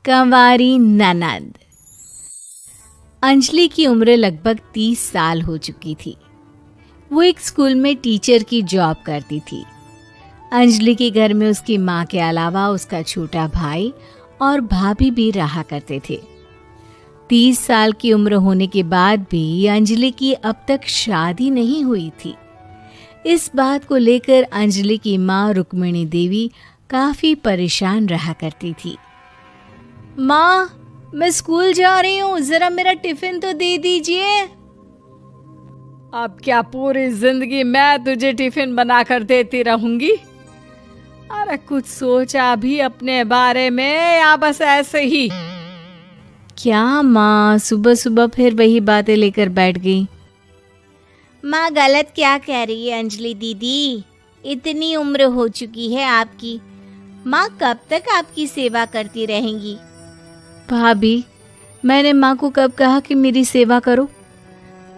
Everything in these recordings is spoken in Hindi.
कंवारी ननद। अंजलि की उम्र लगभग 30 साल हो चुकी थी। वो एक स्कूल में टीचर की जॉब करती थी। अंजलि के घर में उसकी माँ के अलावा उसका छोटा भाई और भाभी भी रहा करते थे। 30 साल की उम्र होने के बाद भी अंजलि की अब तक शादी नहीं हुई थी। इस बात को लेकर अंजलि की माँ रुक्मिणी देवी काफी परेशान रहा करती थी। माँ, मैं स्कूल जा रही हूँ, जरा मेरा टिफिन तो दे दीजिए। अब क्या पूरी जिंदगी मैं तुझे टिफिन बनाकर देती रहूंगी? अरे कुछ सोचा भी अपने बारे में या बस ऐसे ही? क्या माँ, सुबह सुबह फिर वही बातें लेकर बैठ गई। माँ गलत क्या कह रही है अंजलि दीदी? इतनी उम्र हो चुकी है आपकी, माँ कब तक आपकी सेवा करती रहेंगी? भाभी, मैंने माँ को कब कहा कि मेरी सेवा करो?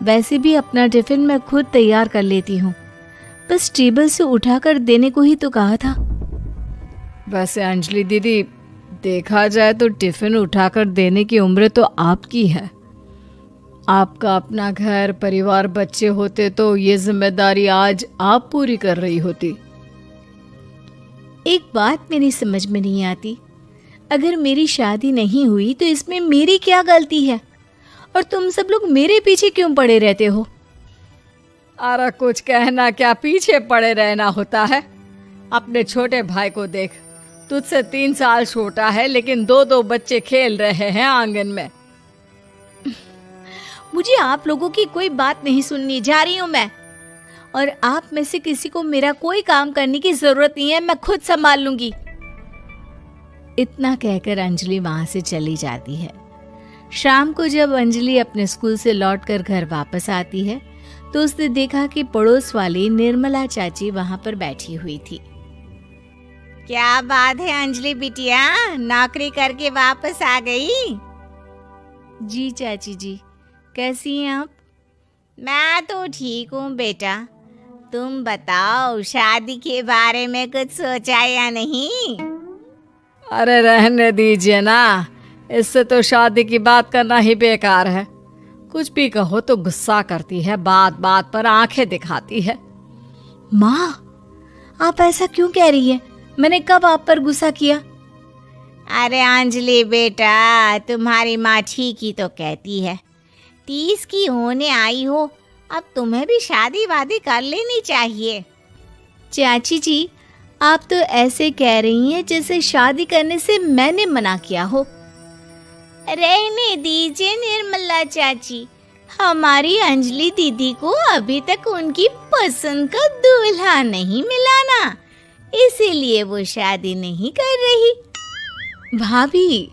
वैसे भी अपना टिफिन मैं खुद तैयार कर लेती हूँ, बस टेबल से उठाकर देने को ही तो कहा था। वैसे अंजलि दीदी, देखा जाए तो टिफिन उठाकर देने की उम्र तो आपकी है। आपका अपना घर परिवार बच्चे होते तो ये जिम्मेदारी आज आप पूरी कर रही होती। एक बात मेरी समझ में नहीं आती, अगर मेरी शादी नहीं हुई तो इसमें मेरी क्या गलती है और तुम सब लोग मेरे पीछे क्यों पड़े रहते हो? अरे कुछ कहना क्या पीछे पड़े रहना होता है? अपने छोटे भाई को देख, तुझसे 3 साल छोटा है लेकिन 2 बच्चे खेल रहे हैं आंगन में। मुझे आप लोगों की कोई बात नहीं सुननी, जा रही हूँ मैं। और आप में से किसी को मेरा कोई काम करने की जरूरत नहीं है, मैं खुद संभाल लूंगी। इतना कहकर अंजलि वहां से चली जाती है। शाम को जब अंजलि अपने स्कूल से लौटकर घर वापस आती है तो उसने देखा कि पड़ोस वाली निर्मला चाची वहां पर बैठी हुई थी। क्या बात है अंजलि बिटिया, नौकरी करके वापस आ गई? जी चाची जी, कैसी हैं आप? मैं तो ठीक हूँ बेटा, तुम बताओ शादी के बारे में कुछ सोचा या नहीं? अरे रहने दीजिए ना, इससे तो शादी की बात करना ही बेकार है। कुछ भी कहो तो गुस्सा करती है, बात बात पर आंखें दिखाती है। माँ, आप ऐसा क्यों कह रही है? मैंने कब आप पर गुस्सा किया? अरे अंजलि बेटा, तुम्हारी माँ ठीक ही तो कहती है। 30 की होने आई हो, अब तुम्हें भी शादी वादी कर लेनी चाहिए। चाची जी, आप तो ऐसे कह रही हैं जैसे शादी करने से मैंने मना किया हो। रहने दीजिए निर्मला चाची, हमारी अंजलि दीदी को अभी तक उनकी पसंद का दूल्हा नहीं मिला ना, इसीलिए वो शादी नहीं कर रही। भाभी,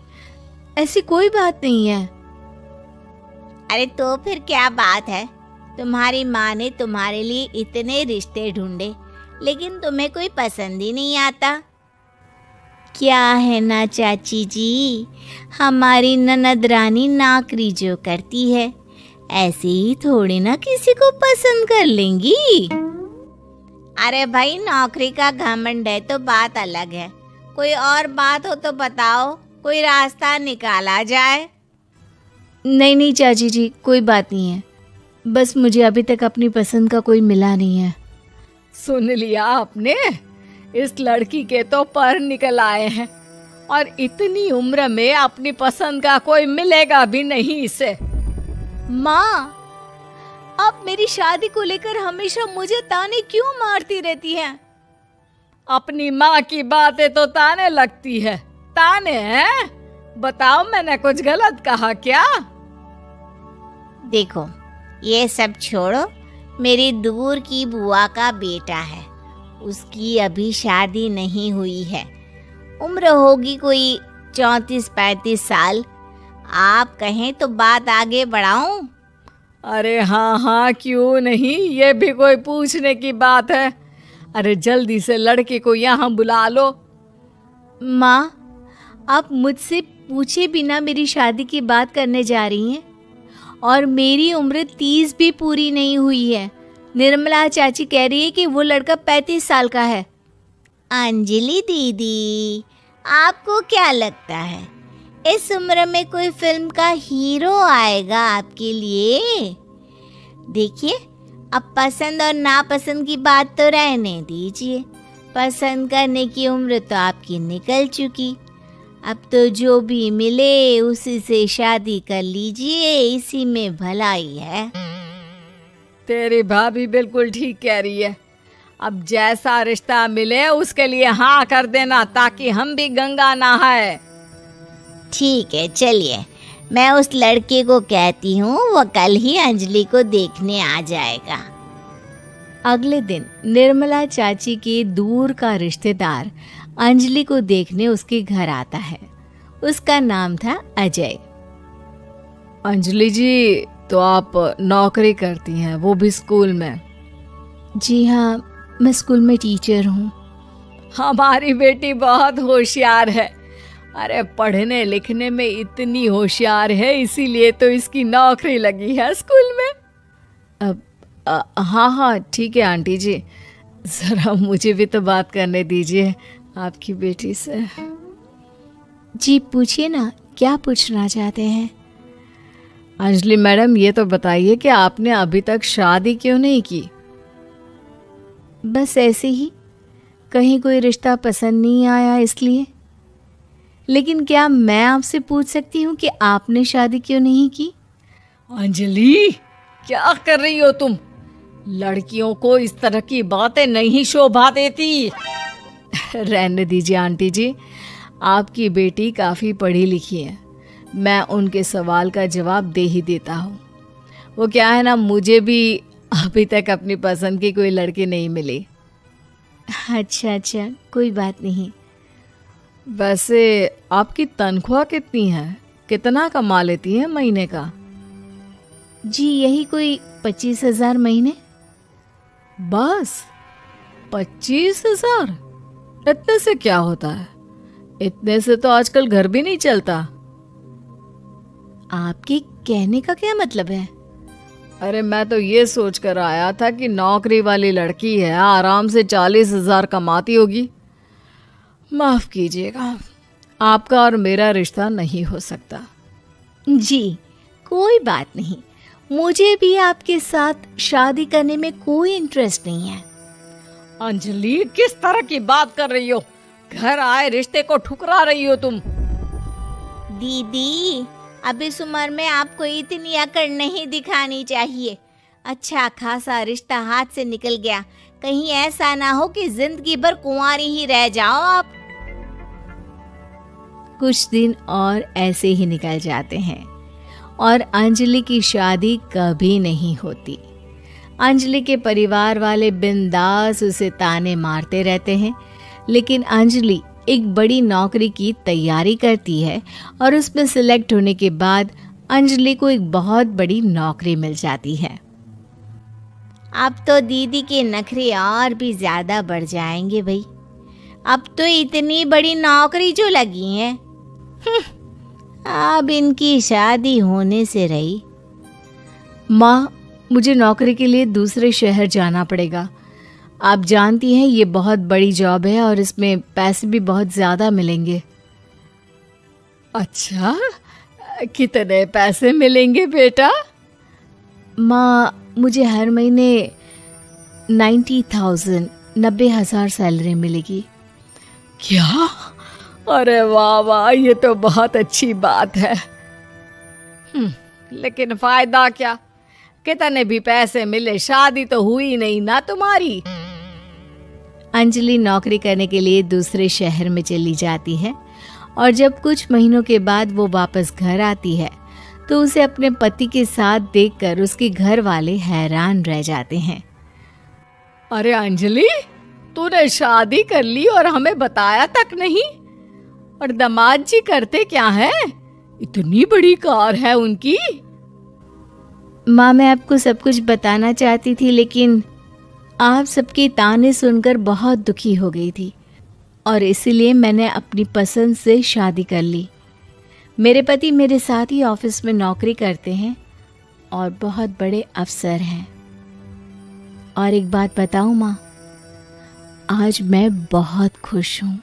ऐसी कोई बात नहीं है। अरे तो फिर क्या बात है? तुम्हारी माँ ने तुम्हारे लिए इतने रिश्ते ढूंढे लेकिन तुम्हें कोई पसंद ही नहीं आता। क्या है ना चाची जी, हमारी ननद रानी नौकरी जो करती है ऐसे ही थोड़ी ना किसी को पसंद कर लेंगी। अरे भाई, नौकरी का घमंड है तो बात अलग है, कोई और बात हो तो बताओ, कोई रास्ता निकाला जाए। नहीं नहीं चाची जी, कोई बात नहीं है, बस मुझे अभी तक अपनी पसंद का कोई मिला नहीं है। सुन लिया आपने, इस लड़की के तो पर निकल आए हैं और इतनी उम्र में अपनी पसंद का कोई मिलेगा भी नहीं इसे। माँ, आप मेरी शादी को लेकर हमेशा मुझे ताने क्यों मारती रहती हैं? अपनी माँ की बातें तो ताने लगती है। ताने हैं? बताओ, मैंने कुछ गलत कहा क्या? देखो, ये सब छोड़ो, मेरी दूर की बुआ का बेटा है, उसकी अभी शादी नहीं हुई है, उम्र होगी कोई 34-35 साल। आप कहें तो बात आगे बढ़ाऊं? अरे हाँ हाँ, क्यों नहीं, ये भी कोई पूछने की बात है। अरे जल्दी से लड़के को यहाँ बुला लो। माँ, आप मुझसे पूछे बिना मेरी शादी की बात करने जा रही हैं और मेरी उम्र 30 भी पूरी नहीं हुई है। निर्मला चाची कह रही है कि वो लड़का 35 साल का है। अंजलि दीदी, आपको क्या लगता है इस उम्र में कोई फिल्म का हीरो आएगा आपके लिए? देखिए, अब पसंद और नापसंद की बात तो रहने दीजिए। पसंद करने की उम्र तो आपकी निकल चुकी। अब तो जो भी मिले उसी से शादी कर लीजिए, इसी में भलाई है। तेरी भाभी बिल्कुल ठीक कह रही है। अब जैसा रिश्ता मिले उसके लिए हाँ कर देना, ताकि हम भी गंगा नहाए। ठीक है, चलिए मैं उस लड़के को कहती हूँ, वो कल ही अंजलि को देखने आ जाएगा। अगले दिन निर्मला चाची के दूर का रिश्तेदार अंजलि को देखने उसके घर आता है। उसका नाम था अजय। अंजलि जी, तो आप नौकरी करती हैं, वो भी स्कूल में? जी हाँ, मैं स्कूल में टीचर हूँ। हमारी बेटी बहुत होशियार है। अरे पढ़ने लिखने में इतनी होशियार है, इसीलिए तो इसकी नौकरी लगी है स्कूल में। अब हाँ हाँ ठीक है आंटी जी, ज़रा मुझे भी तो बात करने दीजिए आपकी बेटी से। जी पूछिए ना, क्या पूछना चाहते हैं? अंजलि मैडम, ये तो बताइए कि आपने अभी तक शादी क्यों नहीं की? बस ऐसे ही, कहीं कोई रिश्ता पसंद नहीं आया इसलिए। लेकिन क्या मैं आपसे पूछ सकती हूँ कि आपने शादी क्यों नहीं की? अंजलि, क्या कर रही हो तुम? लड़कियों को इस तरह की बातें नहीं शोभा देती। रहने दीजिए आंटी जी, आपकी बेटी काफ़ी पढ़ी लिखी है, मैं उनके सवाल का जवाब दे ही देता हूँ। वो क्या है ना, मुझे भी अभी तक अपनी पसंद की कोई लड़की नहीं मिली। अच्छा, कोई बात नहीं। वैसे आपकी तनख्वाह कितनी है? कितना कमा लेती है महीने का? जी यही कोई 25,000 महीने। बस 25,000? इतने से क्या होता है? इतने से तो आजकल घर भी नहीं चलता। आपके कहने का क्या मतलब है? अरे मैं तो ये सोच कर आया था कि नौकरी वाली लड़की है, आराम से 40,000 कमाती होगी। माफ कीजिएगा, आपका और मेरा रिश्ता नहीं हो सकता। जी कोई बात नहीं, मुझे भी आपके साथ शादी करने में कोई इंटरेस्ट नहीं है। अंजलि, किस तरह की बात कर रही हो? घर आए रिश्ते को ठुकरा रही हो तुम। दीदी, अब इस उम्र में आपको इतनी अकड़ नहीं दिखानी चाहिए। अच्छा खासा रिश्ता हाथ से निकल गया, कहीं ऐसा ना हो कि जिंदगी भर कुंवारी ही रह जाओ आप। कुछ दिन और ऐसे ही निकल जाते हैं और अंजलि की शादी कभी नहीं होती। अंजलि के परिवार वाले बिंदास उसे ताने मारते रहते हैं, लेकिन अंजलि एक बड़ी नौकरी की तैयारी करती है और उसमें सिलेक्ट होने के बाद अंजलि को एक बहुत बड़ी नौकरी मिल जाती है। अब तो दीदी के नखरे और भी ज्यादा बढ़ जाएंगे भाई। अब तो इतनी बड़ी नौकरी जो लगी है, अब इनकी शादी होने से रही। माँ, मुझे नौकरी के लिए दूसरे शहर जाना पड़ेगा। आप जानती हैं ये बहुत बड़ी जॉब है और इसमें पैसे भी बहुत ज़्यादा मिलेंगे। अच्छा, कितने पैसे मिलेंगे बेटा? माँ, मुझे हर महीने 90,000 सैलरी मिलेगी। क्या? अरे वाह वाह, ये तो बहुत अच्छी बात है। लेकिन फायदा क्या? कितने भी पैसे मिले, शादी तो हुई नहीं ना तुम्हारी। अंजलि नौकरी करने के लिए दूसरे शहर में चली जाती है और जब कुछ महीनों के बाद वो वापस घर आती है तो उसे अपने पति के साथ देखकर उसके घर वाले हैरान रह जाते हैं। अरे अंजलि, तूने शादी कर ली और हमें बताया तक नहीं। और दामाद जी करते क्या है? इतनी बड़ी कार है उनकी। माँ, मैं आपको सब कुछ बताना चाहती थी, लेकिन आप सबके ताने सुनकर बहुत दुखी हो गई थी और इसीलिए मैंने अपनी पसंद से शादी कर ली। मेरे पति मेरे साथ ही ऑफिस में नौकरी करते हैं और बहुत बड़े अफसर हैं। और एक बात बताऊं माँ, आज मैं बहुत खुश हूँ।